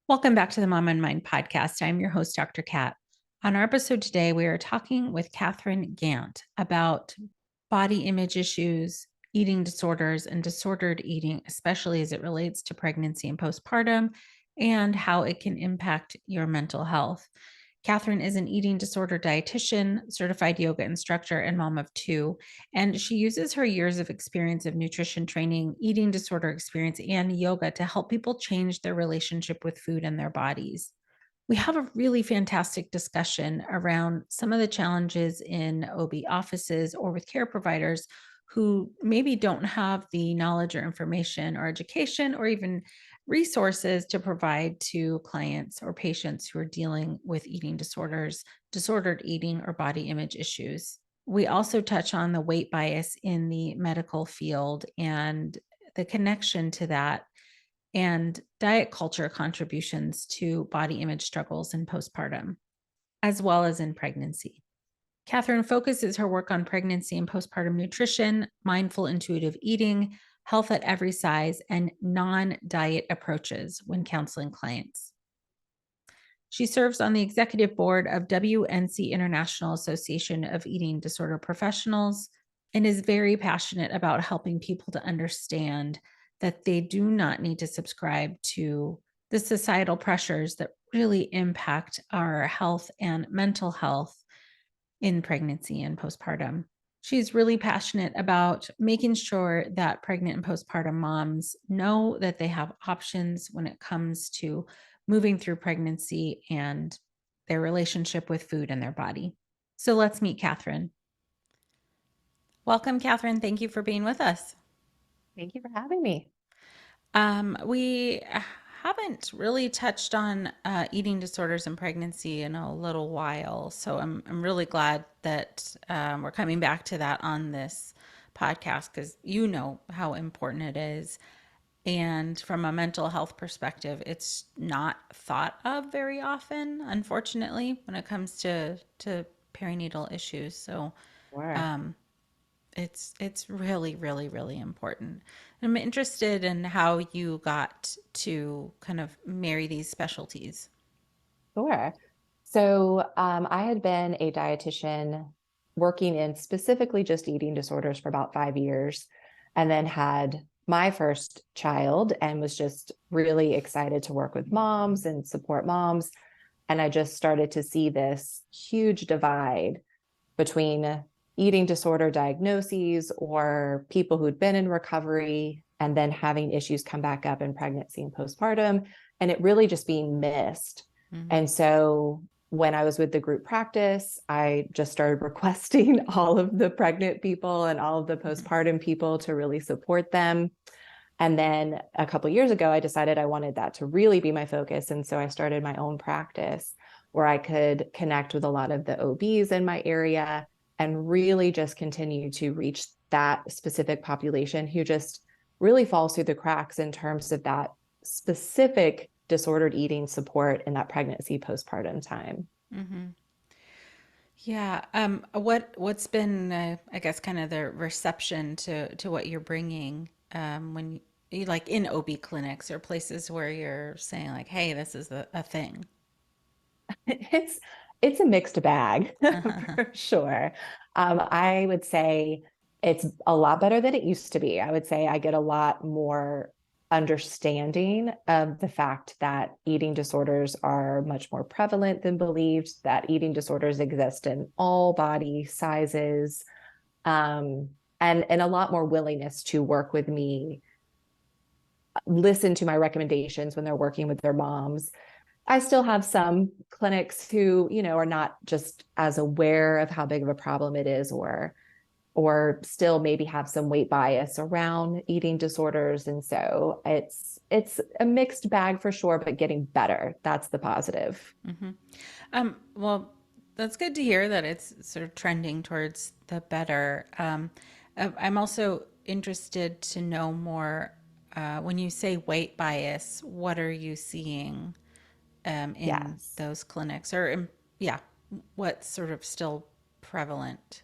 Welcome back to the Mom and Mind podcast. I'm your host, Dr. Kat. On our episode today, we are talking with Catherine Gant about body image issues, eating disorders, and disordered eating, especially as it relates to pregnancy and postpartum, and how it can impact your mental health. Catherine is an eating disorder dietitian, certified yoga instructor, and mom of two. And she uses her years of experience of nutrition training, eating disorder experience, and yoga to help people change their relationship with food and their bodies. We have a really fantastic discussion around some of the challenges in OB offices or with care providers who maybe don't have the knowledge or information or education or even resources to provide to clients or patients who are dealing with eating disorders, disordered eating, or body image issues. We also touch on the weight bias in the medical field and the connection to that and diet culture contributions to body image struggles in postpartum, as well as in pregnancy. Catherine focuses her work on pregnancy and postpartum nutrition, mindful intuitive eating, health at every size, and non-diet approaches when counseling clients. She serves on the executive board of WNC International Association of Eating Disorder Professionals and is very passionate about helping people to understand that they do not need to subscribe to the societal pressures that really impact our health and mental health in pregnancy and postpartum. She's really passionate about making sure that pregnant and postpartum moms know that they have options when it comes to moving through pregnancy and their relationship with food and their body. So let's meet Catherine. Welcome, Catherine. Thank you for being with us. Thank you for having me. We haven't really touched on eating disorders in pregnancy in a little while, so I'm really glad that we're coming back to that on this podcast because you know how important it is. And from a mental health perspective, it's not thought of very often, unfortunately, when it comes to perinatal issues. So Sure. um, it's really important. I'm interested in how you got to kind of marry these specialties. Sure. So I had been a dietitian working in specifically just eating disorders for about 5 years, and then had my first child and was just really excited to work with moms and support moms. And I just started to see this huge divide between eating disorder diagnoses or people who'd been in recovery and then having issues come back up in pregnancy and postpartum, and it really just being missed. Mm-hmm. And so when I was with the group practice, I just started requesting all of the pregnant people and all of the postpartum people to really support them. And then a couple of years ago, I decided I wanted that to really be my focus. And so I started my own practice where I could connect with a lot of the OBs in my area and really just continue to reach that specific population who just really falls through the cracks in terms of that specific disordered eating support in that pregnancy postpartum time. Mm-hmm. Yeah. What's been, I guess, kind of the reception to what you're bringing when you like in OB clinics or places where you're saying like, hey, this is a thing. It's it's a mixed bag for sure. I would say it's a lot better than it used to be. I would say I get a lot more understanding of the fact that eating disorders are much more prevalent than believed, that eating disorders exist in all body sizes, um, and a lot more willingness to work with me, listen to my recommendations when they're working with their moms. I still have some clinics who, are not just as aware of how big of a problem it is, or still maybe have some weight bias around eating disorders. And so it's a mixed bag for sure, but getting better. That's the positive. Mm-hmm. Well, that's good to hear that it's sort of trending towards the better. I'm also interested to know more. When you say weight bias, what are you seeing in Yes. those clinics, or yeah, what's sort of still prevalent?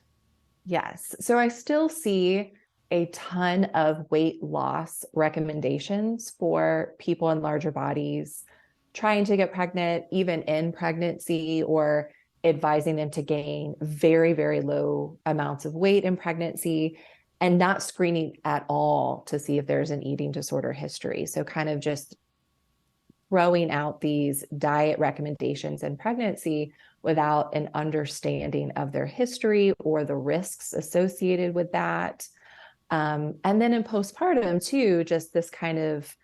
Yes. So I still see a ton of weight loss recommendations for people in larger bodies. trying to get pregnant, even in pregnancy, or advising them to gain very, very low amounts of weight in pregnancy and not screening at all to see if there's an eating disorder history. So, kind of just throwing out these diet recommendations in pregnancy without an understanding of their history or the risks associated with that. And then in postpartum, too, just this kind of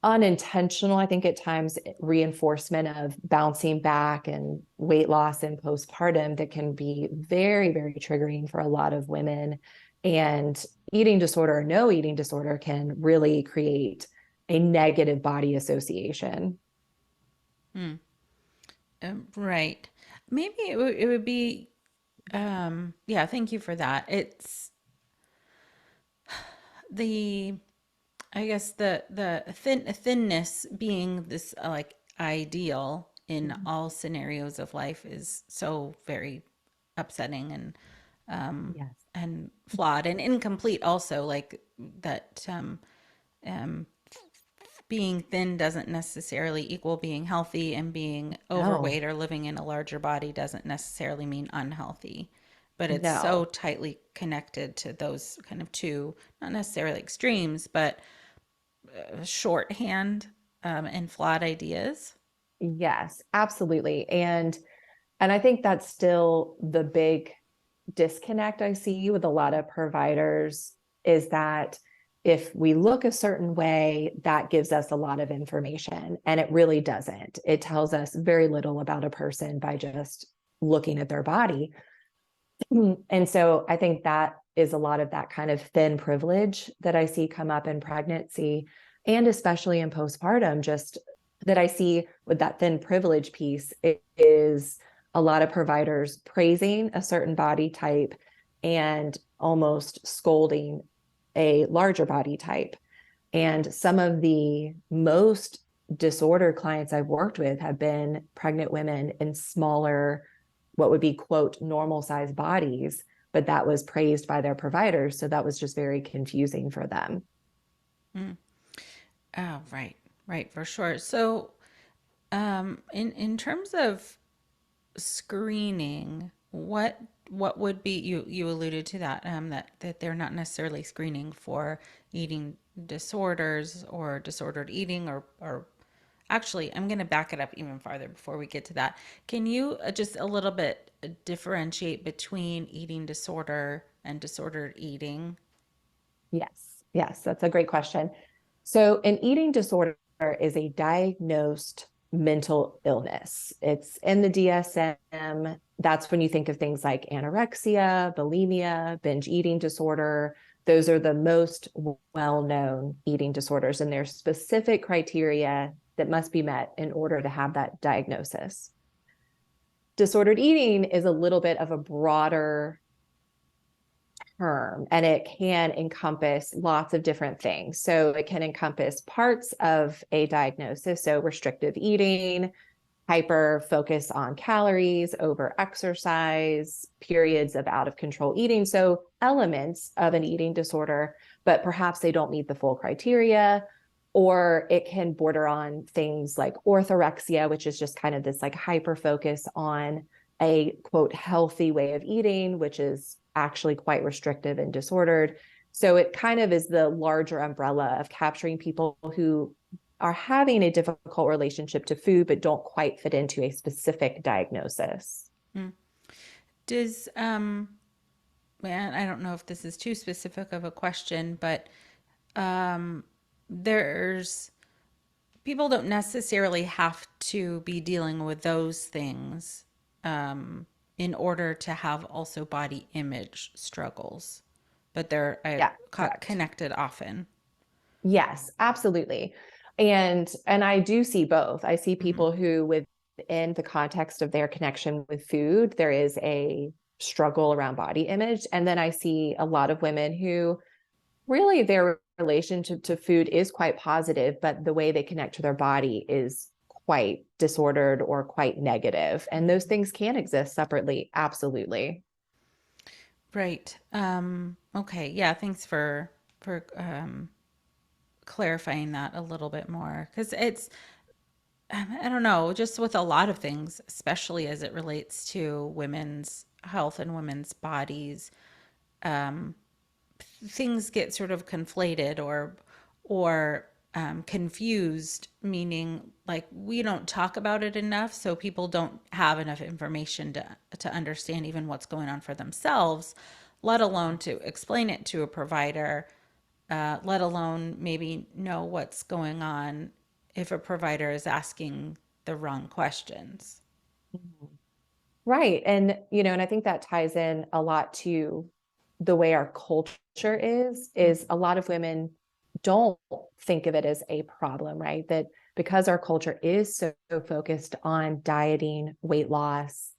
unintentional, I think at times, reinforcement of bouncing back and weight loss in postpartum that can be very, very triggering for a lot of women. And eating disorder or no eating disorder can really create a negative body association. Mm. Right. Maybe it would be, yeah, thank you for that. It's the, I guess the thinness being this like ideal in all scenarios of life is so very upsetting Yes. and flawed and incomplete also, like that um being thin doesn't necessarily equal being healthy, and being No, overweight or living in a larger body doesn't necessarily mean unhealthy. But it's so no. tightly connected to those kind of two, not necessarily extremes, but shorthand and flawed ideas. Yes, absolutely. And I think that's still the big disconnect I see with a lot of providers is that if we look a certain way, that gives us a lot of information. And it really doesn't. It tells us very little about a person by just looking at their body. And so I think that is a lot of that kind of thin privilege that I see come up in pregnancy and especially in postpartum, just that I see with that thin privilege piece. It is a lot of providers praising a certain body type and almost scolding a larger body type. And some of the most disordered clients I've worked with have been pregnant women in smaller, what would be, quote, normal size bodies, but that was praised by their providers. So that was just very confusing for them. Mm. Oh, right, right, for sure. So, in terms of screening, what would be, you alluded to that, that they're not necessarily screening for eating disorders or disordered eating, or actually, I'm going to back it up even farther before we get to that. Can you just a little bit differentiate between eating disorder and disordered eating? Yes, yes, that's a great question. So, an eating disorder is a diagnosed mental illness. It's in the DSM. That's when you think of things like anorexia, bulimia, binge eating disorder. Those are the most well known eating disorders, and there's specific criteria that must be met in order to have that diagnosis. Disordered eating is a little bit of a broader term and it can encompass lots of different things. So it can encompass parts of a diagnosis, so restrictive eating, hyper focus on calories, over exercise, periods of out of control eating. So elements of an eating disorder, but perhaps they don't meet the full criteria. Or it can border on things like orthorexia, which is just kind of this like hyper focus on a quote healthy way of eating, which is actually quite restrictive and disordered. So it kind of is the larger umbrella of capturing people who are having a difficult relationship to food but don't quite fit into a specific diagnosis. Mm. Does man, I don't know if this is too specific of a question, but um, there's people don't necessarily have to be dealing with those things um, in order to have also body image struggles, but they're Yeah, correct. connected often. Yes, absolutely. And I do see both. I see Hmm. people who within the context of their connection with food, there is a struggle around body image. And then I see a lot of women who really their relationship to food is quite positive, but the way they connect to their body is quite disordered or quite negative. And those things can exist separately. Absolutely. Right. Okay. Yeah. Thanks for clarifying that a little bit more, because it's I don't know, just with a lot of things, especially as it relates to women's health and women's bodies, um, things get sort of conflated or confused, meaning like we don't talk about it enough, so people don't have enough information to understand even what's going on for themselves, let alone to explain it to a provider, let alone maybe know what's going on if a provider is asking the wrong questions. Mhm. Right. And, and I think that ties in a lot to the way our culture is a lot of women don't think of it as a problem, right? That because our culture is so focused on dieting, weight loss,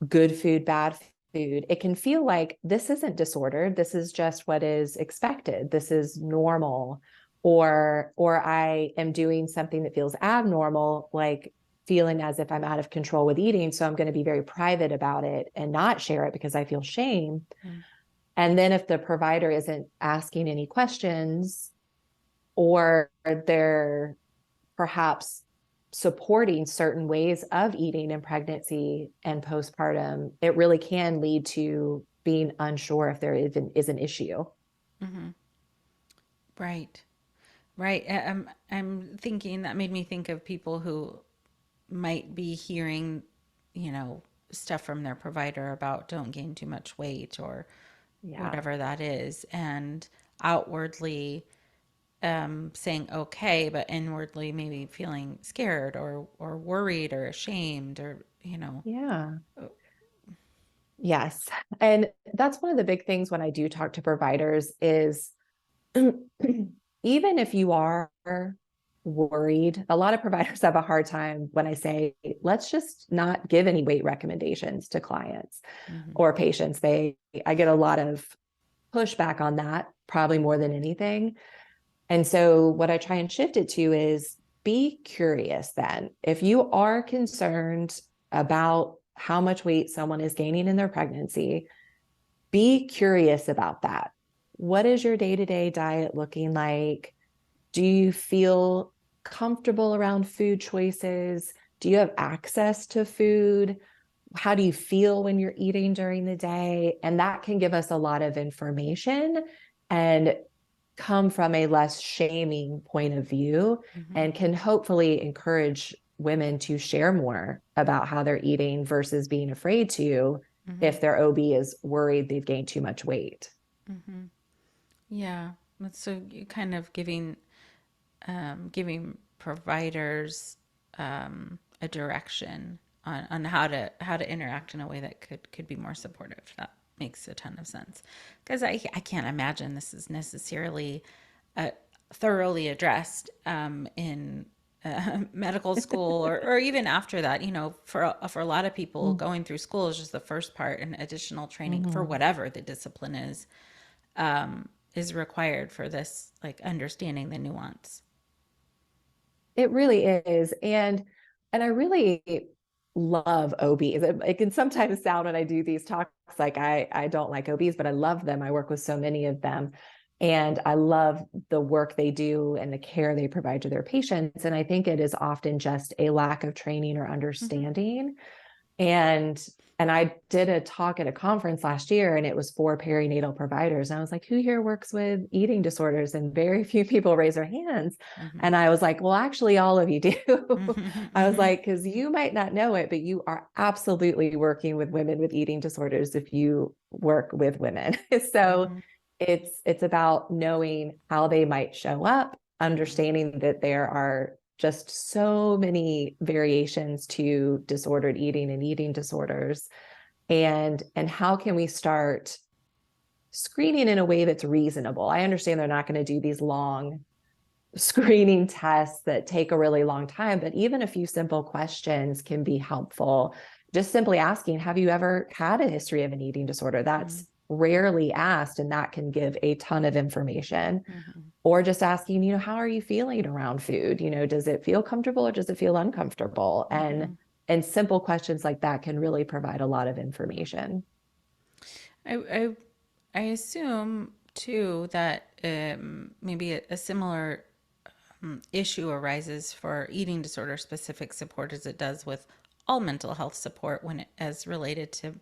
good food, bad food, it can feel like this isn't disordered. This is just what is expected. This is normal. Or I am doing something that feels abnormal, like feeling as if I'm out of control with eating. So I'm going to be very private about it and not share it because I feel shame. Mm, And then if the provider isn't asking any questions or they're perhaps supporting certain ways of eating in pregnancy and postpartum, it really can lead to being unsure if there even is an issue. mm-hmm. Right, right. I'm thinking that made me think of people who might be hearing, you know, stuff from their provider about don't gain too much weight or Yeah. whatever that is, and outwardly saying okay, but inwardly maybe feeling scared or worried or ashamed or Yeah. Yes. And that's one of the big things when I do talk to providers is even if you are worried, a lot of providers have a hard time when I say, let's just not give any weight recommendations to clients mm-hmm, or patients. I get a lot of pushback on that, probably more than anything. And so what I try and shift it to is be curious then. If you are concerned about how much weight someone is gaining in their pregnancy, be curious about that. What is your day-to-day diet looking like? Do you feel comfortable around food choices? Do you have access to food? How do you feel when you're eating during the day? And that can give us a lot of information and come from a less shaming point of view mm-hmm, and can hopefully encourage women to share more about how they're eating versus being afraid to mm-hmm, if their OB is worried they've gained too much weight. mm-hmm. Yeah, so you kind of giving providers a direction on how to interact in a way that could be more supportive. That makes a ton of sense because I can't imagine this is necessarily thoroughly addressed in medical school or even after that. You know, for a lot of people, Mm-hmm. going through school is just the first part, and additional training for whatever the discipline is required for this, like understanding the nuance. It really is. And I really love OBs. It can sometimes sound when I do these talks like I don't like OBs, but I love them. I work with so many of them. And I love the work they do and the care they provide to their patients. And I think it is often just a lack of training or Mm-hmm. understanding. And I did a talk at a conference last year and it was for perinatal providers. And I was like, who here works with eating disorders? And very few people raise their hands. Mm-hmm. And I was like, well, actually, all of you do. I was Mm-hmm. like, because you might not know it, but you are absolutely working with women with eating disorders if you work with women. So Mm-hmm. it's about knowing how they might show up, Mm-hmm. understanding that there are just so many variations to disordered eating and eating disorders, and how can we start screening in a way that's reasonable. I understand they're not going to do these long screening tests that take a really long time, but even a few simple questions can be helpful. Just simply asking, have you ever had a history of an eating disorder? Mm-hmm. That's rarely asked, and that can give a ton of information. Mm-hmm. Or just asking, how are you feeling around food? Does it feel comfortable or does it feel uncomfortable? Mm-hmm. And simple questions like that can really provide a lot of information. I I assume too that maybe a similar issue arises for eating disorder specific support as it does with all mental health support when it as related to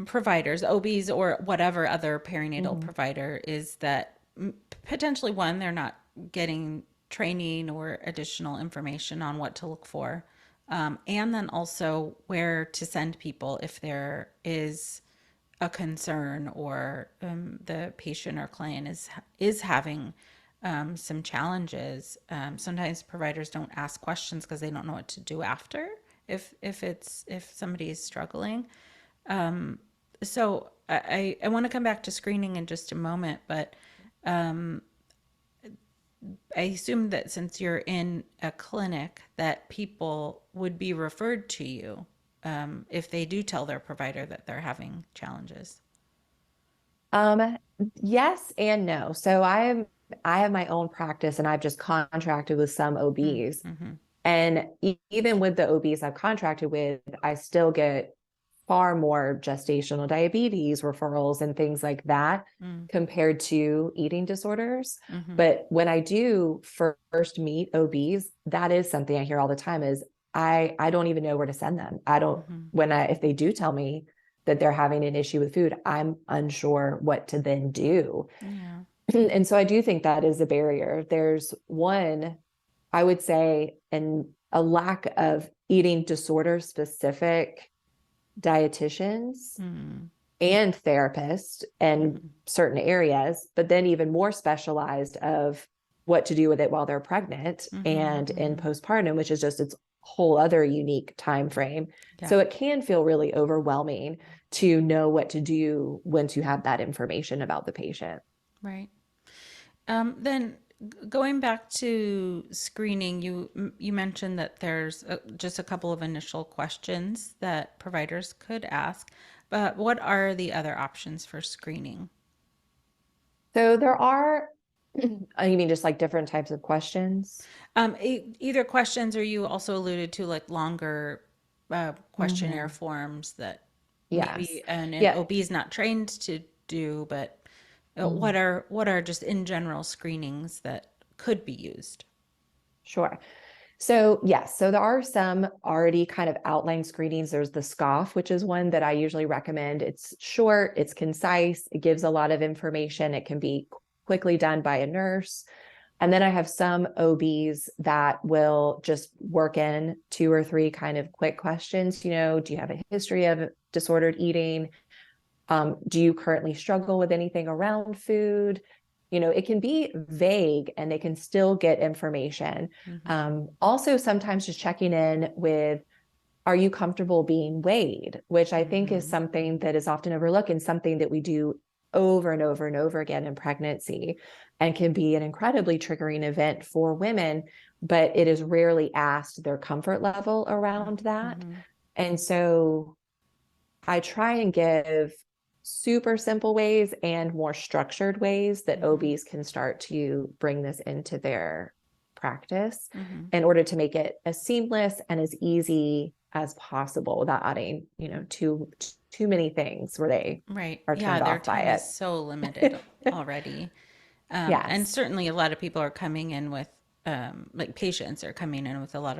providers, OBs, or whatever other perinatal Hmm. provider, is that potentially one, they're not getting training or additional information on what to look for. And then also where to send people if there is a concern or the patient or client is having some challenges. Sometimes providers don't ask questions because they don't know what to do after if somebody is struggling. So I want to come back to screening in just a moment, but I assume that since you're in a clinic, that people would be referred to you if they do tell their provider that they're having challenges. Um, yes and no. I have my own practice and I've just contracted with some OBs. Mm-hmm. And even with the OBs I've contracted with, I still get far more gestational diabetes referrals and things like that compared to eating disorders. Mm-hmm. But when I do first meet OBs, that is something I hear all the time is I don't even know where to send them. I don't Mm-hmm. when I if they do tell me that they're having an issue with food, I'm unsure what to then do. Yeah. And so I do think that is a barrier. There's one, I would say, and a lack of eating disorder specific dietitians Mm-hmm. and therapists in Mm-hmm. certain areas, but then even more specialized of what to do with it while they're pregnant and in Mm-hmm. postpartum, which is just its whole other unique time frame. Yeah. So it can feel really overwhelming to know what to do once you have that information about the patient. Right. Then going back to screening, you mentioned that there's just a couple of initial questions that providers could ask, but what are the other options for screening? So there are, you mean just like different types of questions? Either questions, or you also alluded to like longer questionnaire Mm-hmm. forms that Yes. maybe an Yeah. OB is not trained to do, but Mhm. what are just in general screenings that could be used? Sure. So, yes, so there are some already kind of outline screenings. There's the SCOFF, which is one that I usually recommend. It's short, it's concise, it gives a lot of information. It can be quickly done by a nurse. And then I have some OBs that will just work in two or three kind of quick questions. Do you have a history of disordered eating? Do you currently struggle with anything around food? It can be vague and they can still get information. Mm-hmm. Also, sometimes just checking in with, are you comfortable being weighed? Which I think is Mm-hmm. something that is often overlooked and something that we do over and over and over again in pregnancy and can be an incredibly triggering event for women, but it is rarely asked their comfort level around that. Mm-hmm. And so I try and give super simple ways and more structured ways that Mm-hmm. OBs can start to bring this into their practice Mm-hmm. in order to make it as seamless and as easy as possible without adding, too many things where they Right. are Yeah, turned their off time is by so limited it. already. And Yes. certainly a lot of people are coming in with, like patients are coming in with a lot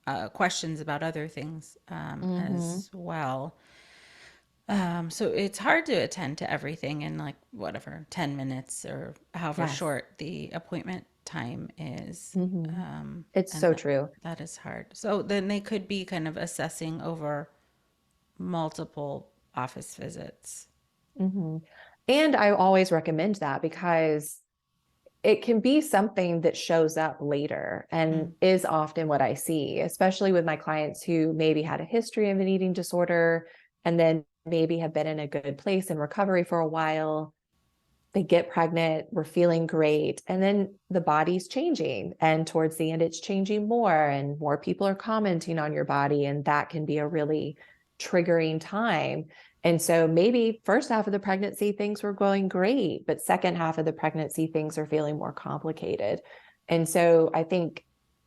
of questions about other things Mm-hmm. as well. So it's hard to attend to everything in like whatever, 10 minutes or however Yes. short the appointment time is. Mm-hmm. Um, It's and so that, true. that is hard. So then they could be kind of assessing over multiple office visits. Mm-hmm. And I always recommend that because it can be something that shows up later and Mm, is often what I see, especially with my clients who maybe had a history of an eating disorder and then maybe have been in a good place in recovery for a while. They get pregnant, we're feeling great, and then the body's changing. And towards the end, it's changing more, and more people are commenting on your body. And that can be a really triggering time. And so maybe first half of the pregnancy, things were going great, but second half of the pregnancy, things are feeling more complicated. And so I think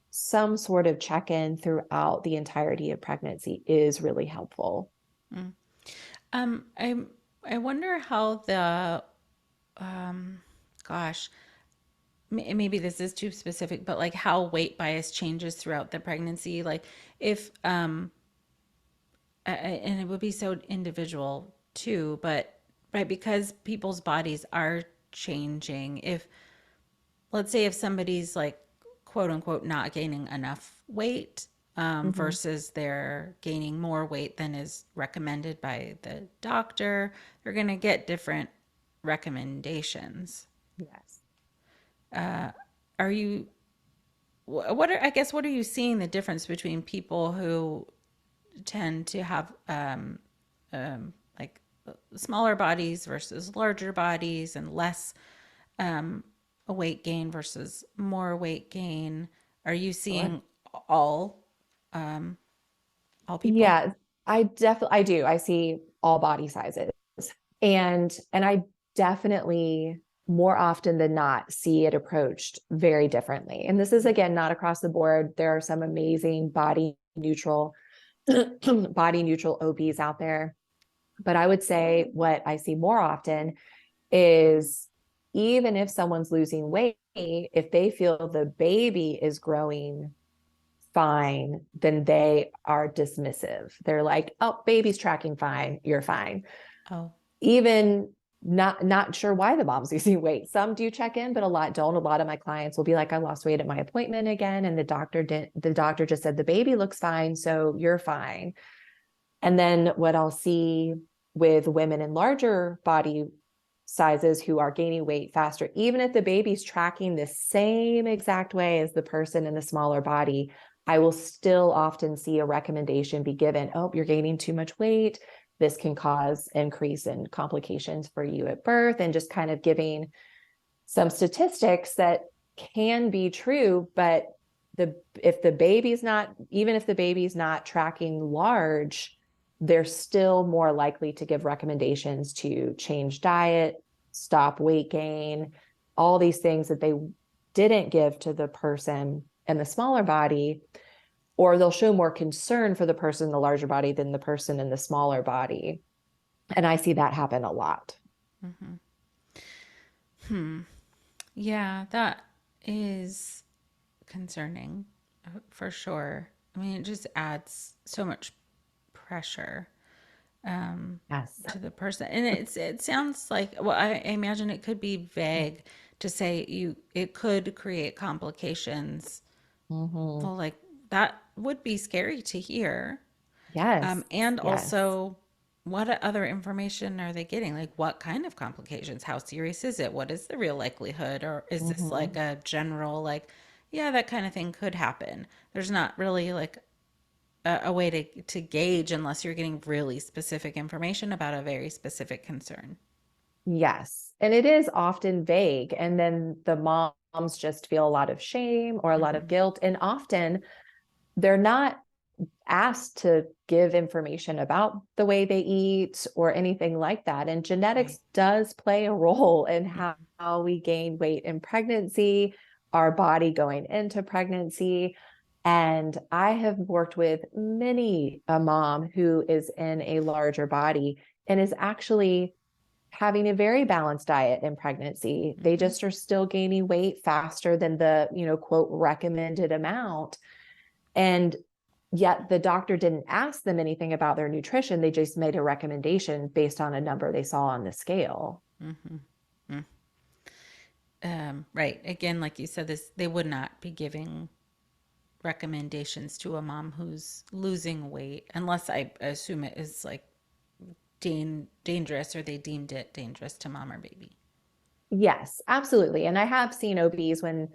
some sort of check in throughout the entirety of pregnancy is really helpful. mm. Um, I wonder how the um, gosh, maybe this is too specific, but like how weight bias changes throughout the pregnancy. Like if, and it would be so individual too, but right, because people's bodies are changing. If, let's say, if somebody's like, quote unquote, not gaining enough weight, Mhm. versus they're gaining more weight than is recommended by the doctor, they're going to get different recommendations. Yes. Are you, what are, I guess, what are you seeing the difference between people who tend to have like smaller bodies versus larger bodies and less um, a weight gain versus more weight gain? Are you Sure. seeing all um, all people? Yeah, I do. I see all body sizes. And I definitely more often than not see it approached very differently. And this is again not across the board. There are some amazing body neutral body neutral OBs out there. But I would say what I see more often is even if someone's losing weight, if they feel the baby is growing fine, then they are dismissive. They're like, oh, baby's tracking fine, you're fine. Oh, Even not sure why the mom's losing weight. Some do check in, but a lot don't. A lot of my clients will be like, I lost weight at my appointment again. And the doctor just said the baby looks fine, so you're fine. And then what I'll see with women in larger body sizes who are gaining weight faster, even if the baby's tracking the same exact way as the person in the smaller body, I will still often see a recommendation be given. Oh, you're gaining too much weight. This can cause increase in complications for you at birth, and just kind of giving some statistics that can be true, but if the baby's not, even if the baby's not tracking large, they're still more likely to give recommendations to change diet, stop weight gain, all these things that they didn't give to the person in the smaller body, or they'll show more concern for the person in the larger body than the person in the smaller body. And I see that happen a lot. mm-hmm. Yeah, that is concerning for sure. I mean, it just adds so much pressure Yes. to the person, and it sounds like, well, I imagine it could be vague to say you it could create complications. Mm-hmm. Well, like that would be scary to hear. Yes. And Yes. also, what other information are they getting? Like, what kind of complications? How serious is it? What is the real likelihood? Or is this like Mm-hmm. a general, like, yeah, that kind of thing could happen? There's not really like a way to gauge unless you're getting really specific information about a very specific concern. Yes. And it is often vague. And then the moms just feel a lot of shame or a lot of Mm-hmm. guilt. And often they're not asked to give information about the way they eat or anything like that. And Right. genetics does play a role in Mm-hmm. how we gain weight in pregnancy, our body going into pregnancy. And I have worked with many a mom who is in a larger body and is actually having a very balanced diet in pregnancy. They Mm-hmm. just are still gaining weight faster than the, quote, recommended amount. And yet the doctor didn't ask them anything about their nutrition. They just made a recommendation based on a number they saw on the scale. Mm-hmm. Right. Again, like you said, this they would not be giving recommendations to a mom who's losing weight unless I assume it is like dangerous or they deemed it dangerous to mom or baby. Yes, absolutely. And I have seen OBs when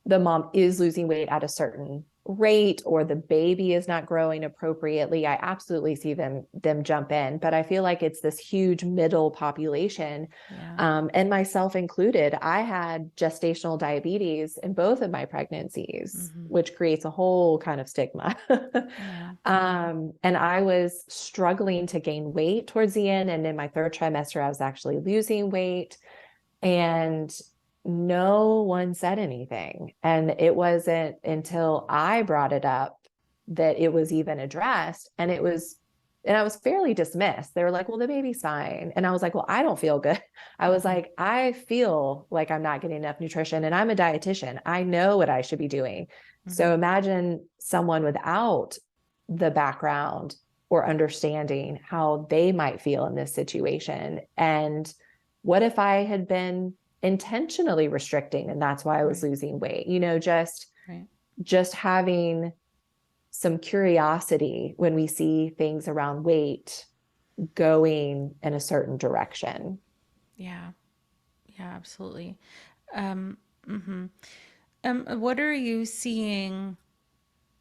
the mom is losing weight at a certain rate or the baby is not growing appropriately, I absolutely see them jump in. But I feel like it's this huge middle population, Yeah. and myself included. I had gestational diabetes in both of my pregnancies, Mm-hmm. which creates a whole kind of stigma. Yeah. And I was struggling to gain weight towards the end, and in my third trimester I was actually losing weight, and no one said anything. And it wasn't until I brought it up that it was even addressed. And and I was fairly dismissed. They were like, well, the baby's fine. And I was like, well, I don't feel good. I was like, I feel like I'm not getting enough nutrition, and I'm a dietitian. I know what I should be doing. So imagine someone without the background or understanding how they might feel in this situation. And what if I had been intentionally restricting and that's why I was losing weight? Just having some curiosity when we see things around weight going in a certain direction. Yeah. Yeah, absolutely. Um, what are you seeing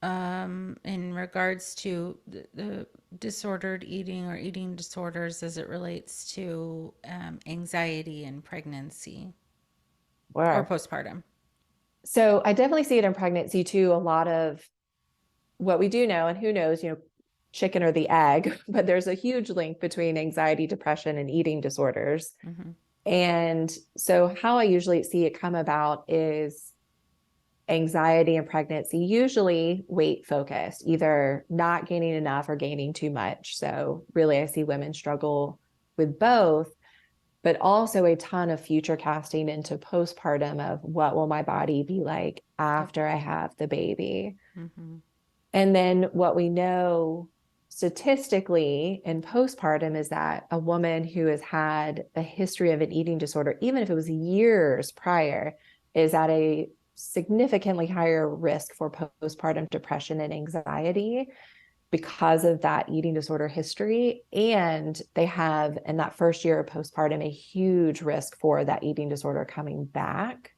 in regards to the disordered eating or eating disorders as it relates to anxiety in pregnancy or Or postpartum? so I definitely see it in pregnancy too. A lot of what we do know, and who knows, chicken or the egg, but there's a huge link between anxiety, depression, and eating disorders. And so how I usually see it come about is anxiety in pregnancy, usually weight focused, either not gaining enough or gaining too much. So really, I see women struggle with both, but also a ton of future casting into postpartum of what will my body be like after I have the baby. And then what we know statistically in postpartum is that a woman who has had a history of an eating disorder, even if it was years prior, is at a significantly higher risk for postpartum depression and anxiety because of that eating disorder history. And they have, in that first year of postpartum, a huge risk for that eating disorder coming back.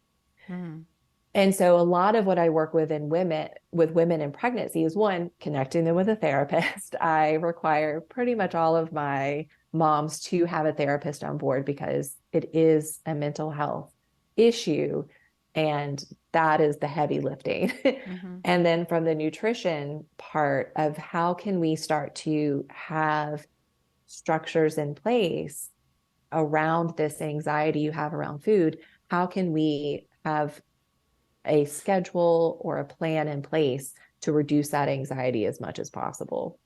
And so a lot of what I work with women in pregnancy is, one, connecting them with a therapist. I require pretty much all of my moms to have a therapist on board because it is a mental health issue. And that is the heavy lifting. And then from the nutrition part of how can we start to have structures in place around this anxiety you have around food, how can we have a schedule or a plan in place to reduce that anxiety as much as possible?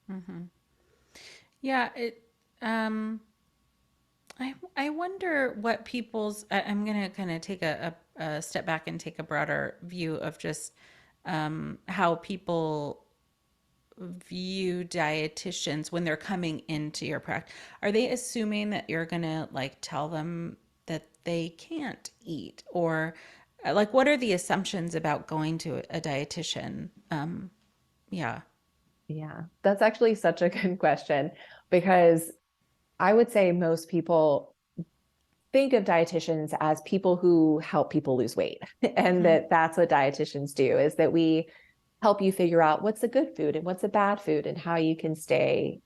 Yeah, I wonder what I'm going to kind of take a step back and take a broader view of just how people view dietitians when they're coming into your practice. Are they assuming that you're going to like tell them that they can't eat, or like what are the assumptions about going to a dietitian? Yeah. Yeah, that's actually such a good question, because I would say most people think of dietitians as people who help people lose weight. And that's what dietitians do, is that we help you figure out what's a good food and what's a bad food and how you can stay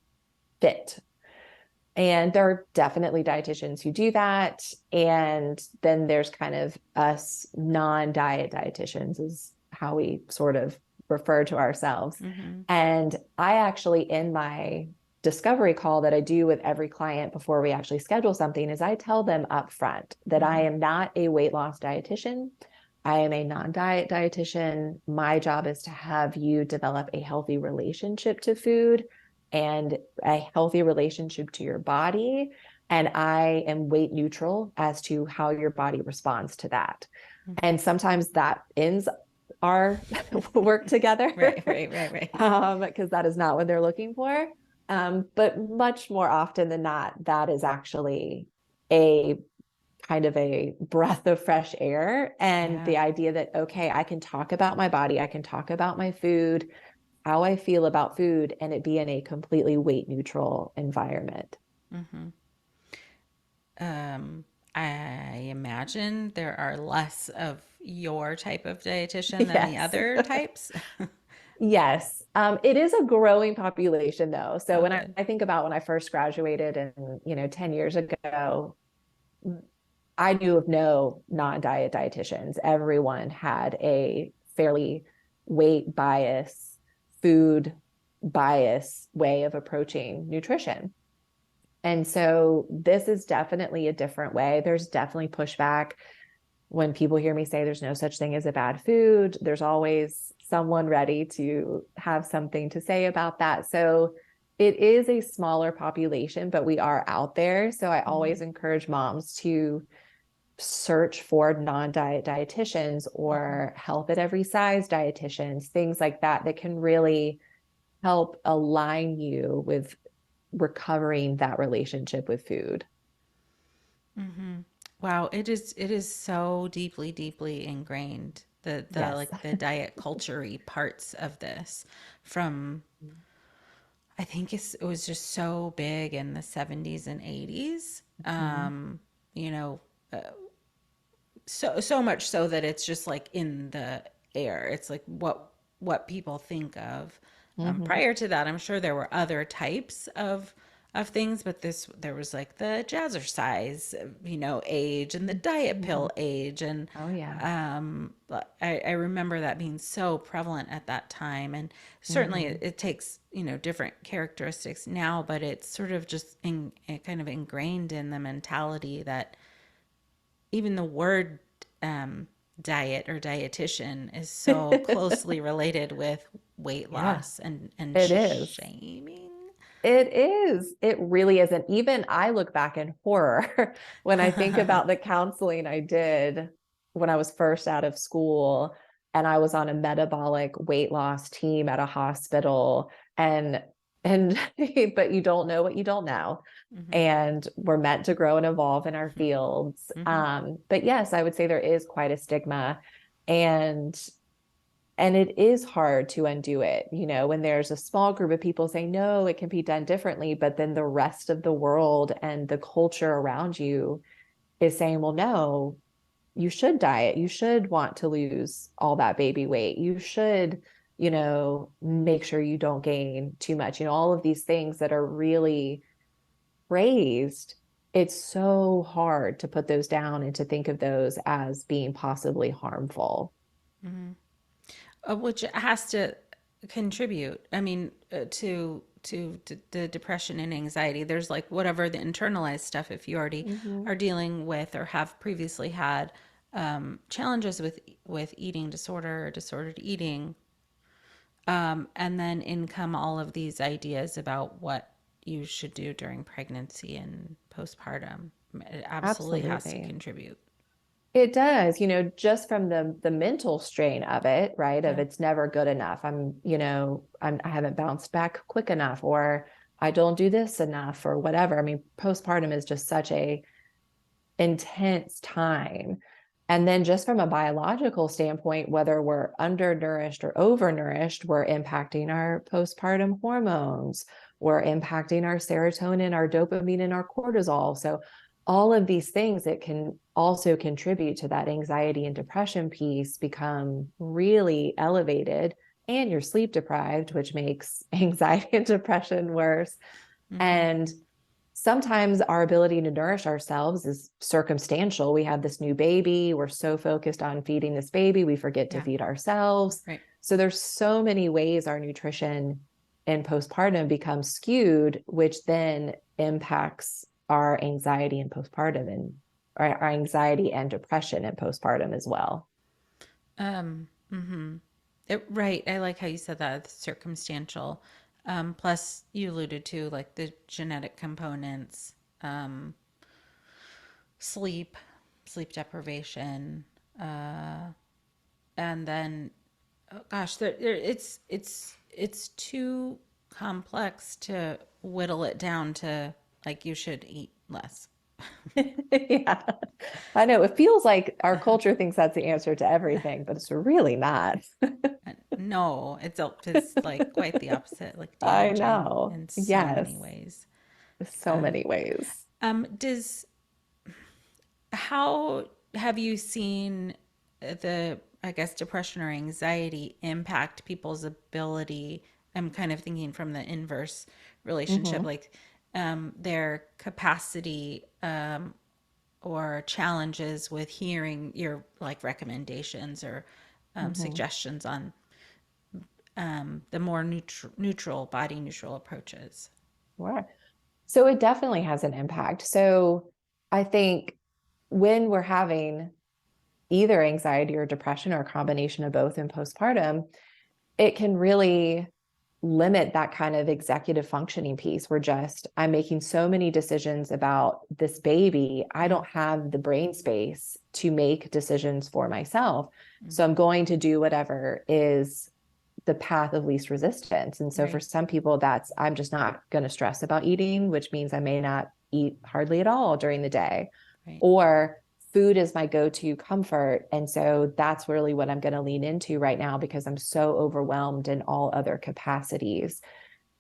fit. And there are definitely dietitians who do that. And then there's kind of us non-diet dietitians, is how we sort of refer to ourselves. And I actually, in my discovery call that I do with every client before we actually schedule something, is I tell them up front that I am not a weight loss dietitian. I am a non-diet dietitian. My job is to have you develop a healthy relationship to food and a healthy relationship to your body. And I am weight neutral as to how your body responds to that. And sometimes that ends our work together. Right. Because that is not what they're looking for. But much more often than not, that is actually a kind of a breath of fresh air. And the idea that, okay, I can talk about my body, I can talk about my food, how I feel about food, and it be in a completely weight neutral environment. I imagine there are less of your type of dietitian than the Yes. other types. Yes. It is a growing population though. So Oh, when good. I think about when I first graduated and, 10 years ago, I knew of no non-diet dietitians. Everyone had a fairly weight bias, food bias way of approaching nutrition. And so this is definitely a different way. There's definitely pushback when people hear me say there's no such thing as a bad food. There's always someone ready to have something to say about that. So it is a smaller population, but we are out there. So I always Mhm, encourage moms to search for non-diet dietitians mhm, or health at every size dietitians, things like that, that can really help align you with recovering that relationship with food. mhm. Wow, it is so deeply, deeply ingrained, the Yes. like the diet culture-y parts of this from I think it was just so big in the 70s and 80s. Mhm. You know, so much so that it's just like in the air. It's like what people think of. Mhm. Prior to that, I'm sure there were other types of things, but this there was like the jazzercise, age and the diet Yeah. pill age, and Oh yeah. I remember that being so prevalent at that time, and certainly Mhm. it takes different characteristics now, but it's sort of just kind of ingrained in the mentality that even the word um, diet or dietitian is so closely related with weight Yeah, loss and it is. shaming. It is. It really is. And even I look back in horror when I think about the counseling I did when I was first out of school and I was on a metabolic weight loss team at a hospital and but you don't know what you don't know. Hmm. And we're meant to grow and evolve in our fields. Hmm. But yes, I would say there is quite a stigma. And and it is hard to undo it, when there's a small group of people saying, no, it can be done differently. But then the rest of the world and the culture around you is saying, well, no, you should diet. You should want to lose all that baby weight. You should, make sure you don't gain too much, all of these things that are really praised. It's so hard to put those down and to think of those as being possibly harmful. Hmm. Which has to contribute. I mean, to the depression and anxiety. There's like whatever the internalized stuff. If you already Mm-hmm. are dealing with or have previously had challenges with eating disorder or disordered eating, and then in come all of these ideas about what you should do during pregnancy and postpartum. It absolutely has to Absolutely. contribute. It does, just from the mental strain of it, right? Of Yeah. it's never good enough. I haven't bounced back quick enough, or I don't do this enough, or whatever. I mean, postpartum is just such a intense time. And then just from a biological standpoint, whether we're undernourished or overnourished, we're impacting our postpartum hormones, we're impacting our serotonin, our dopamine, and our cortisol. So all of these things that can also contribute to that anxiety and depression piece become really elevated, and you're sleep deprived, which makes anxiety and depression worse. Mm-hmm. And sometimes our ability to nourish ourselves is circumstantial. We have this new baby. We're so focused on feeding this baby, we forget to Yeah. feed ourselves. Right. So there's so many ways our nutrition in postpartum becomes skewed, which then impacts our anxiety in postpartum and our anxiety and depression in postpartum as well. Mm-hmm. Right. I like how you said that. It's circumstantial. Plus, you alluded to like the genetic components, um, sleep, sleep deprivation, and then, oh gosh, it's too complex to whittle it down to like you should eat less. Yeah, I know. It feels like our culture thinks that's the answer to everything, but it's really not. No, it's like quite the opposite, like I damaging know. in so many Yes, ways. so many ways. Does how have you seen the, I guess, depression or anxiety impact people's ability? I'm kind of thinking from the inverse relationship, Hmm. like their capacity or challenges with hearing your like recommendations or Hmm. suggestions on the more neutral, body neutral approaches. Sure. So it definitely has an impact. So I think when we're having either anxiety or depression or a combination of both in postpartum, it can really limit that kind of executive functioning piece. I'm making so many decisions about this baby. I don't have the brain space to make decisions for myself. So I'm going to do whatever is the path of least resistance. And so for some people, I'm just not going to stress about eating, which means I may not eat hardly at all during the day. Or food is my go-to comfort. And so that's really what I'm going to lean into right now because I'm so overwhelmed in all other capacities.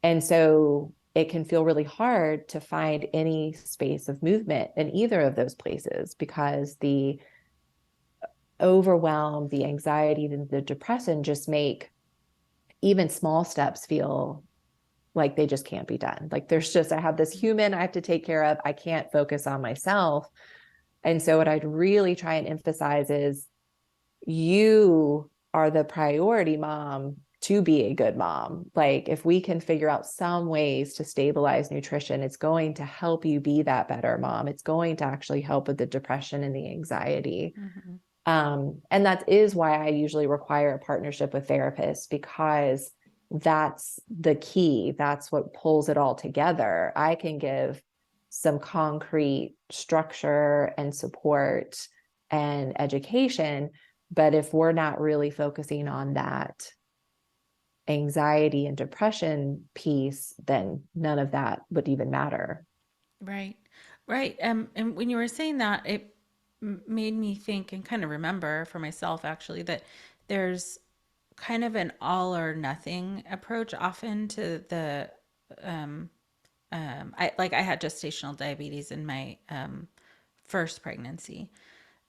And so it can feel really hard to find any space of movement in either of those places because the overwhelm, the anxiety, the depression just make even small steps feel like they just can't be done. Like I have this human I have to take care of. I can't focus on myself. And so what I'd really try and emphasize is you are the priority mom to be a good mom. Like if we can figure out some ways to stabilize nutrition, it's going to help you be that better mom. It's going to actually help with the depression and the anxiety. And that is why I usually require a partnership with therapists because that's the key. That's what pulls it all together. I can give some concrete structure and support and education, but if we're not really focusing on that anxiety and depression piece, then none of that would even matter. Right. Right. And when you were saying that, it made me think and kind of remember for myself actually that there's kind of an all or nothing approach often to the um I had gestational diabetes in my first pregnancy.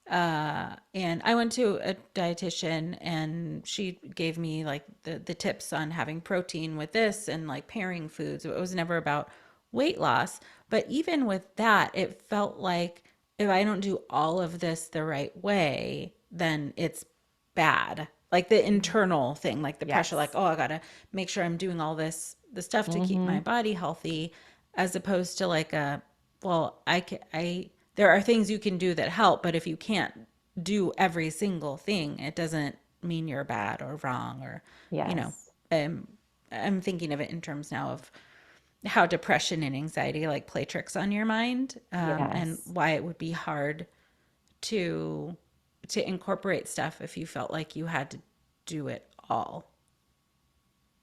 And I went to a dietitian and she gave me like the tips on having protein with this and like pairing foods. It was never about weight loss. But even with that, it felt like if I don't do all of this the right way, then it's bad. Like the internal thing, like the pressure, like, Yes. oh, I gotta make sure I'm doing all the stuff to keep my Mm-hmm. body healthy, as opposed to like well, there are things you can do that help, but if you can't do every single thing, it doesn't mean you're bad or wrong or, you know, Yes. um, I'm thinking of it in terms now of how depression and anxiety like play tricks on your mind, and Yes. why it would be hard to incorporate stuff if you felt like you had to do it all.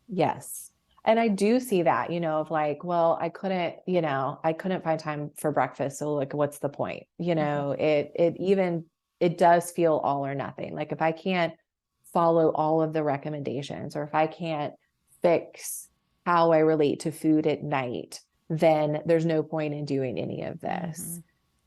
Yes. And I do see that, of like, well, I couldn't find time for breakfast. So like, what's the point? It does feel all or nothing. Like if I can't follow all of the recommendations or if I can't fix how I relate to food at night, then there's no point in doing any of Mm-hmm. this.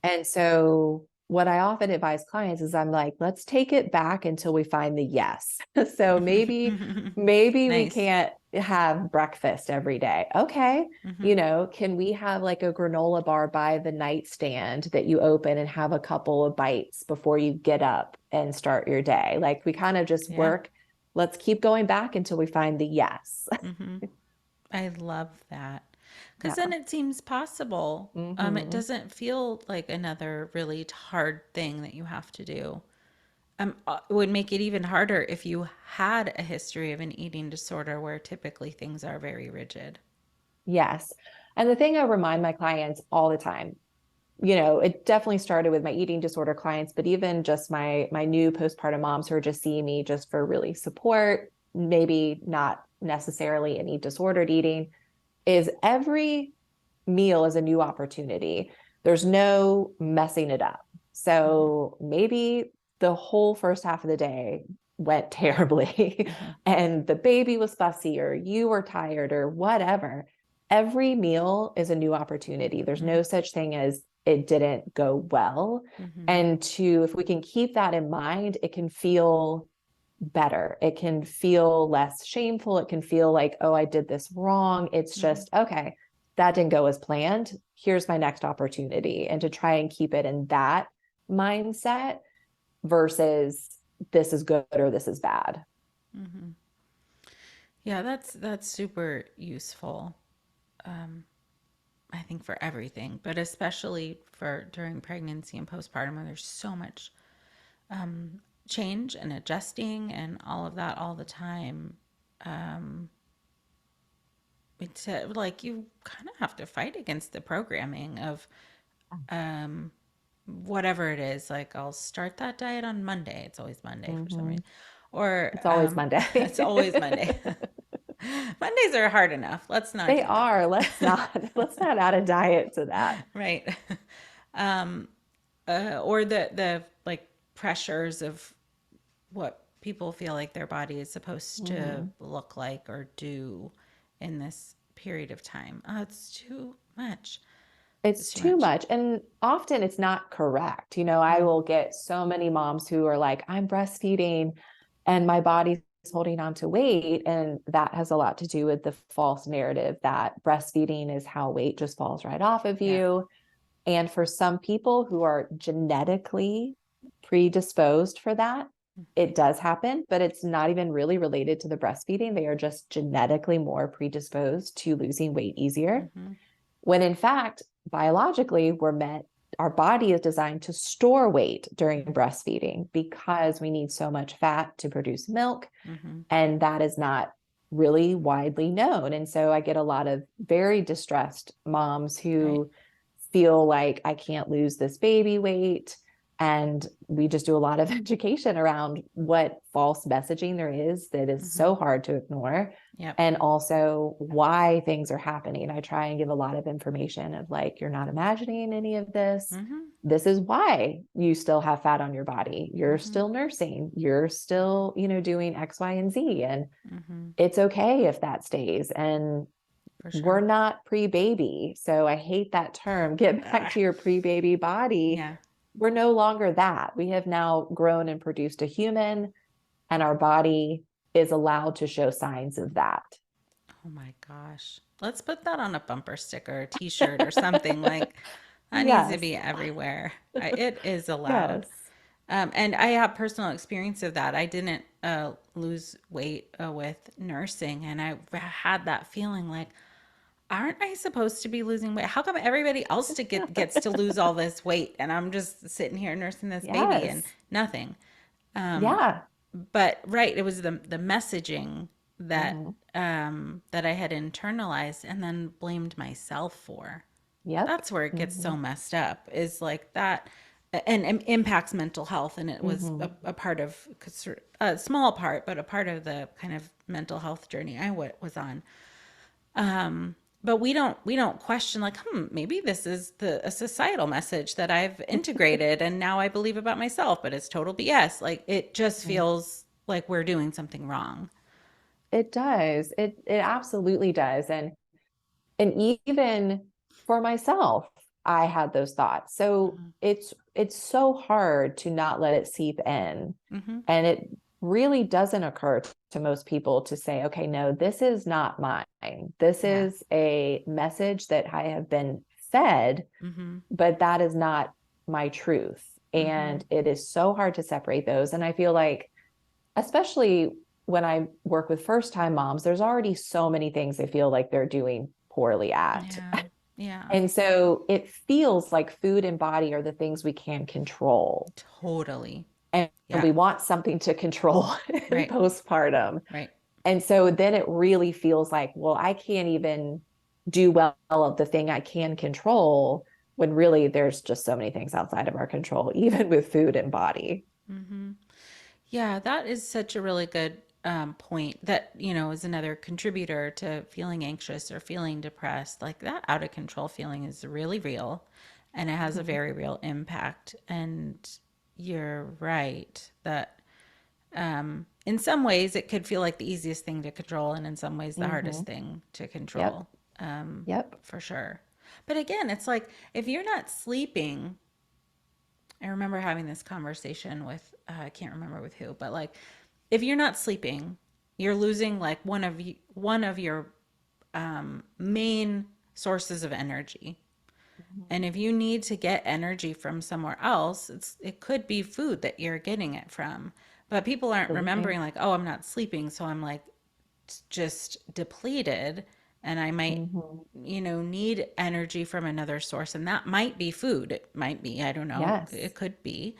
And so what I often advise clients is I'm like, let's take it back until we find the yes. So maybe we Nice. can't have breakfast every day. Okay. Mm-hmm. Can we have like a granola bar by the nightstand that you open and have a couple of bites before you get up and start your day? Like we kind of just Yeah. work. Let's keep going back until we find the yes. Mm-hmm. I love that. Because then Yeah. it seems possible. It Hmm. doesn't feel like another really hard thing that you have to do. It would make it even harder if you had a history of an eating disorder where typically things are very rigid. Yes. And the thing I remind my clients all the time, it definitely started with my eating disorder clients, but even just my new postpartum moms who are just seeing me just for really support, maybe not necessarily any disordered eating, is every meal is a new opportunity. There's no messing it up. Mm-hmm. So maybe the whole first half of the day went terribly Mm-hmm. and the baby was fussy or you were tired or whatever. Every meal is a new opportunity. There's no such thing as it didn't go well. Mm-hmm. And if we can keep that in mind, it can feel better. It can feel less shameful. It can feel like, oh, I did this wrong. It's Mm-hmm. just, okay, that didn't go as planned. Here's my next opportunity. And to try and keep it in that mindset versus this is good or this is bad. Mm-hmm. Yeah, that's super useful. Um, I think for everything, but especially for during pregnancy and postpartum, where there's so much change and adjusting and all of that all the time. Um, it's like you kind of have to fight against the programming of um, whatever it is. Like I'll start that diet on Monday. It's always Monday for some Hmm. reason, or It's always it's always Monday. Monday. Mondays are hard enough. Let's not They do that. are. Let's not add a diet to that. Right. Um, or the like pressures of what people feel like their body is supposed to Hmm. look like or do in this period of time. It's too much. It's It's too too much. much. And often it's not correct. I Mm, will get so many moms who are like, I'm breastfeeding and my body's holding on to weight. And that has a lot to do with the false narrative that breastfeeding is how weight just falls right off of yeah. you. And for some people who are genetically predisposed for that, it does happen, but it's not even really related to the breastfeeding. They are just genetically more predisposed to losing weight easier. Mm-hmm. When in fact, biologically, our body is designed to store weight during breastfeeding because we need so much fat to produce milk. Mm-hmm. And that is not really widely known. And so I get a lot of very distressed moms Right. who feel like I can't lose this baby weight. And we just do a lot of education around what false messaging there is that is Mm-hmm. so hard to ignore. Yep. And also why things are happening. I try and give a lot of information of like, you're not imagining any of this. Mm-hmm. This is why you still have fat on your body. You're Mm-hmm. still nursing. You're still, doing X, Y, and Z. And Mm-hmm. it's okay if that stays. And For we're sure. not pre-baby. So I hate that term. Get back Ah, to your pre-baby body. yeah. We're no longer that. We have now grown and produced a human, and our body is allowed to show signs of that. Oh my gosh. Let's put that on a bumper sticker, a t-shirt or something like that needs to Yes. be everywhere. It is allowed. Yes. And I have personal experience of that. I didn't lose weight with nursing, and I had that feeling like, aren't I supposed to be losing weight? How come everybody else gets to lose all this weight, and I'm just sitting here nursing this baby and Yes. nothing? Um, Yeah. but right, it was the messaging that Mhm. that I had internalized and then blamed myself for. Yep. That's where it gets so Mhm. messed up, is like that, and impacts mental health. And it was Mhm. a part of a small part, but a part of the kind of mental health journey I was on. But we don't question like, maybe this is a societal message that I've integrated and now I believe about myself, but it's total BS. Like it just feels like we're doing something wrong. It does. It absolutely does. And even for myself, I had those thoughts. So Mm-hmm. it's so hard to not let it seep in. Mm-hmm. And it really doesn't occur to most people to say, okay, no, this is not mine. This Yeah. is a message that I have been fed, Mm-hmm. but that is not my truth. Mm-hmm. And it is so hard to separate those. And I feel like, especially when I work with first time moms, there's already so many things they feel like they're doing poorly at. Yeah. Yeah. And so it feels like food and body are the things we can control. Totally. And Yeah. we want something to control in Right. postpartum. Right. And so then it really feels like, well, I can't even do well of the thing I can control, when really there's just so many things outside of our control, even with food and body. Mm-hmm. Yeah, that is such a really good point that, is another contributor to feeling anxious or feeling depressed. Like that out of control feeling is really real and it has a Mhm. very real impact. And you're right that in some ways it could feel like the easiest thing to control, and in some ways the hardest Mhm. thing to Yep. control, Yep. for sure. But again, it's like if you're not sleeping, I remember having this conversation with I can't remember with who, but like if you're not sleeping, you're losing like one of your main sources of energy. And if you need to get energy from somewhere else, it could be food that you're getting it from. But people aren't Absolutely. remembering like, oh, I'm not sleeping, so I'm like just depleted and I might Mhm. need energy from another source, and that might be food. It might be, I don't know, Yes. it could be.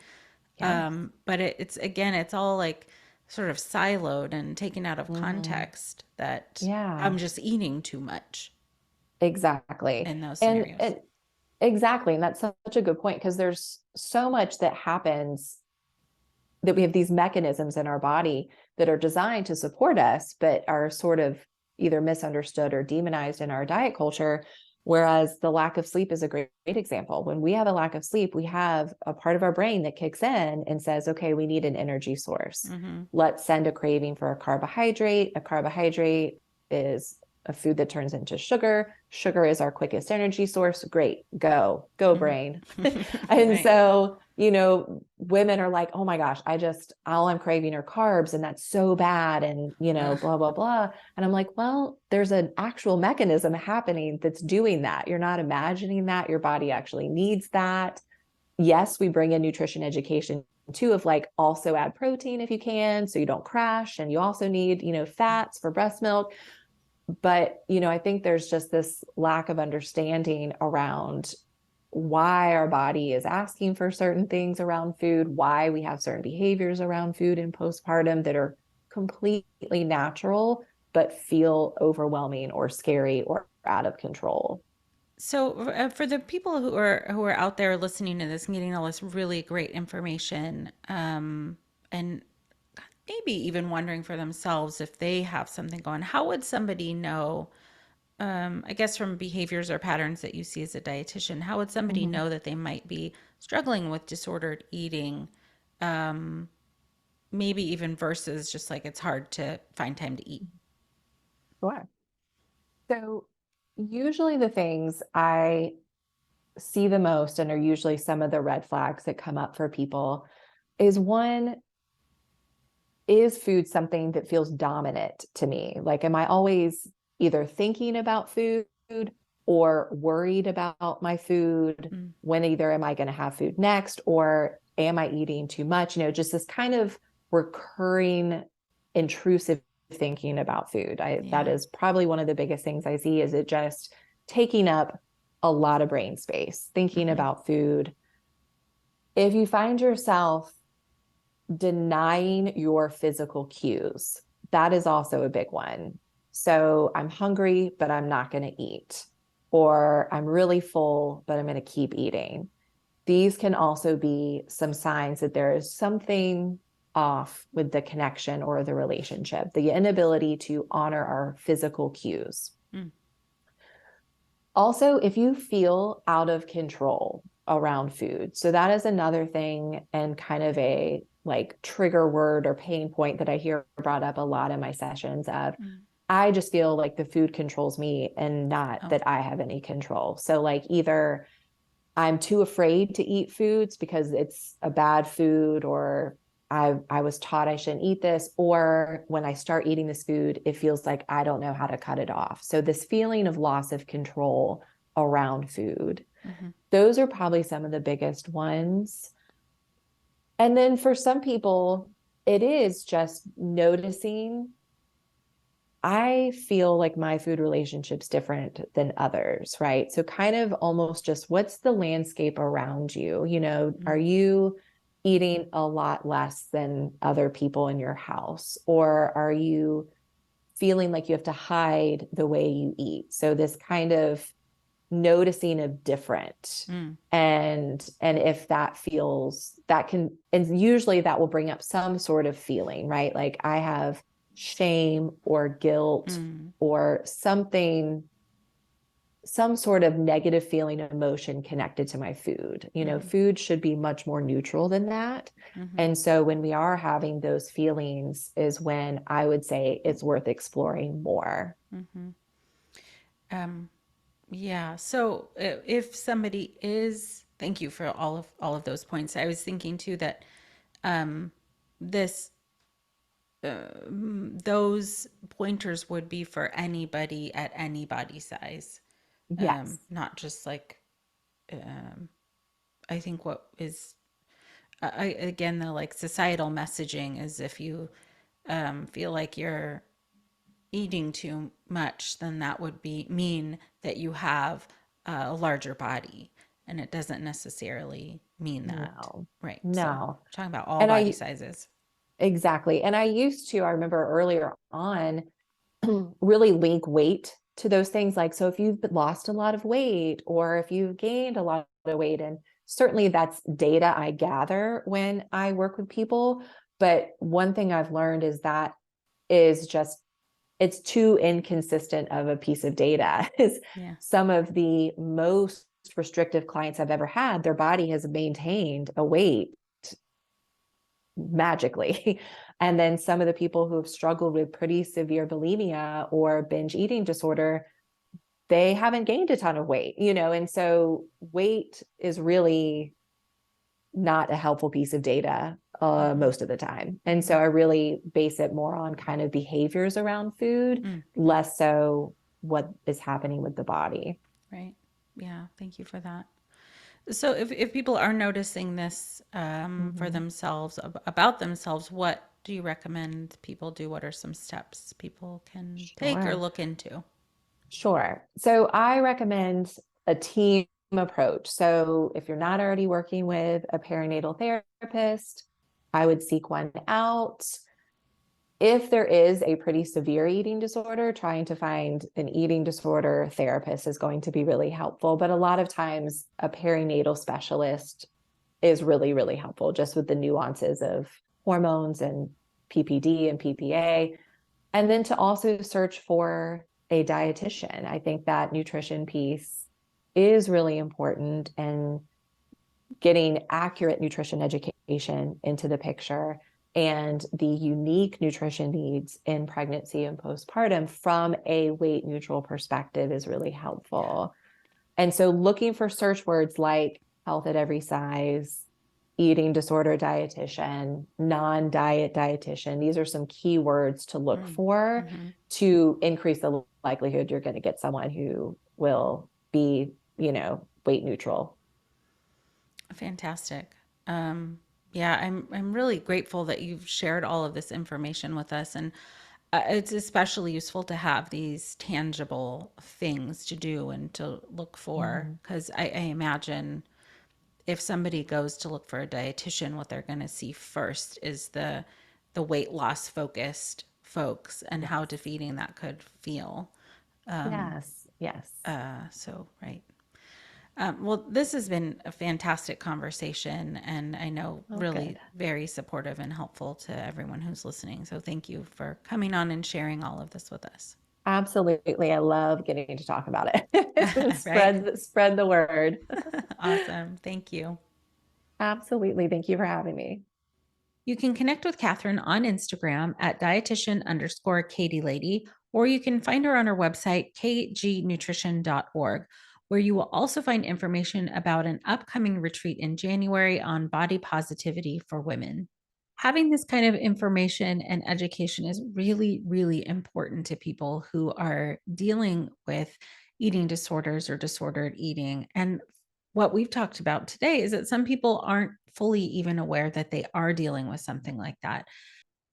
Yes. But it's again, it's all like sort of siloed and taken out of Mhm. context that I'm Yeah, just eating too much exactly. in those scenarios. And exactly. And that's such a good point because there's so much that happens that we have these mechanisms in our body that are designed to support us, but are sort of either misunderstood or demonized in our diet culture. Whereas the lack of sleep is a great example. When we have a lack of sleep, we have a part of our brain that kicks in and says, okay, we need an energy source. Mm-hmm. Let's send a craving for a carbohydrate. A carbohydrate is a food that turns into sugar. Sugar is our quickest energy source. Great, go brain. And Right. so, women are like, oh my gosh, all I'm craving are carbs, and that's so bad. And, blah, blah, blah. And I'm like, well, there's an actual mechanism happening that's doing that. You're not imagining that. Your body actually needs that. Yes, we bring in nutrition education too, of like also add protein if you can, so you don't crash. And you also need, fats for breast milk. But, I think there's just this lack of understanding around why our body is asking for certain things around food, why we have certain behaviors around food in postpartum that are completely natural, but feel overwhelming or scary or out of control. So for the people who are out there listening to this and getting all this really great information, and maybe even wondering for themselves if they have something going, how would somebody know? I guess from behaviors or patterns that you see as a dietitian, how would somebody Mhm. know that they might be struggling with disordered eating? Um, Maybe even versus just like it's hard to find time to eat. Sure. So, usually the things I see the most and are usually some of the red flags that come up for people is one, is food something that feels dominant to me? Like, am I always either thinking about food or worried about my food? Mm, When either am I going to have food next or am I eating too much? Just this kind of recurring intrusive thinking about food. That yeah. is probably one of the biggest things I see is it just taking up a lot of brain space, thinking Hmm. about food. If you find yourself denying your physical cues. That is also a big one. So I'm hungry, but I'm not going to eat. Or I'm really full, but I'm going to keep eating. These can also be some signs that there is something off with the connection or the relationship, the inability to honor our physical cues. Mm, Also, if you feel out of control around food, so that is another thing and kind of a like trigger word or pain point that I hear brought up a lot in my sessions of mm. I just feel like the food controls me and not Oh, that I have any control. So like either I'm too afraid to eat foods because it's a bad food, or I was taught I shouldn't eat this, or when I start eating this food, it feels like I don't know how to cut it off. So this feeling of loss of control around food, hmm. those are probably some of the biggest ones. And then for some people, it is just noticing I feel like my food relationship's different than others, right? So kind of almost just what's the landscape around you? Are Mm, you eating a lot less than other people in your house? Or are you feeling like you have to hide the way you eat? So this kind of noticing of different. mm, And if that feels that can, and usually that will bring up some sort of feeling, right? Like I have shame or guilt mm, or something, some sort of negative feeling emotion connected to my food. mm, Food should be much more neutral than that. hmm. And so when we are having those feelings is when I would say it's worth exploring more. Hmm. Um, yeah. So if somebody is, thank you for all of those points. I was thinking too that um, this those pointers would be for anybody at any body size, Yes. not just like um, I think what is again the like societal messaging is if you feel like you're eating too much, then that would be mean that you have a larger body, and it doesn't necessarily mean that, No, right? So we're no. talking about all And body I sizes. Exactly. And I remember earlier on, really link weight to those things. Like, so if you've lost a lot of weight or if you've gained a lot of weight, and certainly that's data I gather when I work with people. But one thing I've learned is that is just, it's too inconsistent of a piece of data. Is Yeah. some of the most restrictive clients I've ever had, their body has maintained a weight magically. And then some of the people who have struggled with pretty severe bulimia or binge eating disorder, they haven't gained a ton of weight, and so weight is really not a helpful piece of data most of the time. And so I really base it more on kind of behaviors around food, less so what is happening with the body. Right. Yeah. Thank you for that. So if people are noticing this for themselves, about themselves, what do you recommend people do? What are some steps people can take or Sure. look into? Sure. So I recommend a team approach. So if you're not already working with a perinatal therapist, I would seek one out. If there is a pretty severe eating disorder, trying to find an eating disorder therapist is going to be really helpful. But a lot of times, a perinatal specialist is really, really helpful just with the nuances of hormones and PPD and PPA. And then to also search for a dietitian. I think that nutrition piece is really important, and getting accurate nutrition education into the picture and the unique nutrition needs in pregnancy and postpartum from a weight neutral perspective is really helpful. And so looking for search words like health at every size, eating disorder dietitian, non-diet dietitian, these are some key words to look for to increase the likelihood you're going to get someone who will be, weight neutral. Fantastic. Yeah, I'm really grateful that you've shared all of this information with us, and it's especially useful to have these tangible things to do and to look for, because I imagine if somebody goes to look for a dietitian, what they're going to see first is the weight loss focused folks and Yes. how defeating that could feel. Yes. Yes. So right. Well, this has been a fantastic conversation, and I know Oh, good. really very supportive and helpful to everyone who's listening. So thank you for coming on and sharing all of this with us. Absolutely. I love getting to talk about it. Right? Spread the word. Awesome. Thank you. Absolutely. Thank you for having me. You can connect with Catherine on Instagram at dietitian_Katie Lady, or you can find her on her website, kgnutrition.org, where you will also find information about an upcoming retreat in January on body positivity for women. Having this kind of information and education is really, really important to people who are dealing with eating disorders or disordered eating. And what we've talked about today is that some people aren't fully even aware that they are dealing with something like that.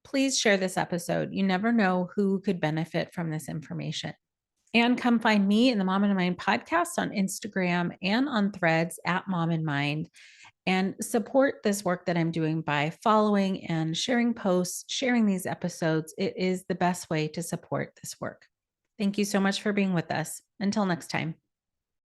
Please share this episode. You never know who could benefit from this information. And come find me in the Mom and Mind podcast on Instagram and on Threads at Mom and Mind, and support this work that I'm doing by following and sharing posts, sharing these episodes. It is the best way to support this work. Thank you so much for being with us. Until next time.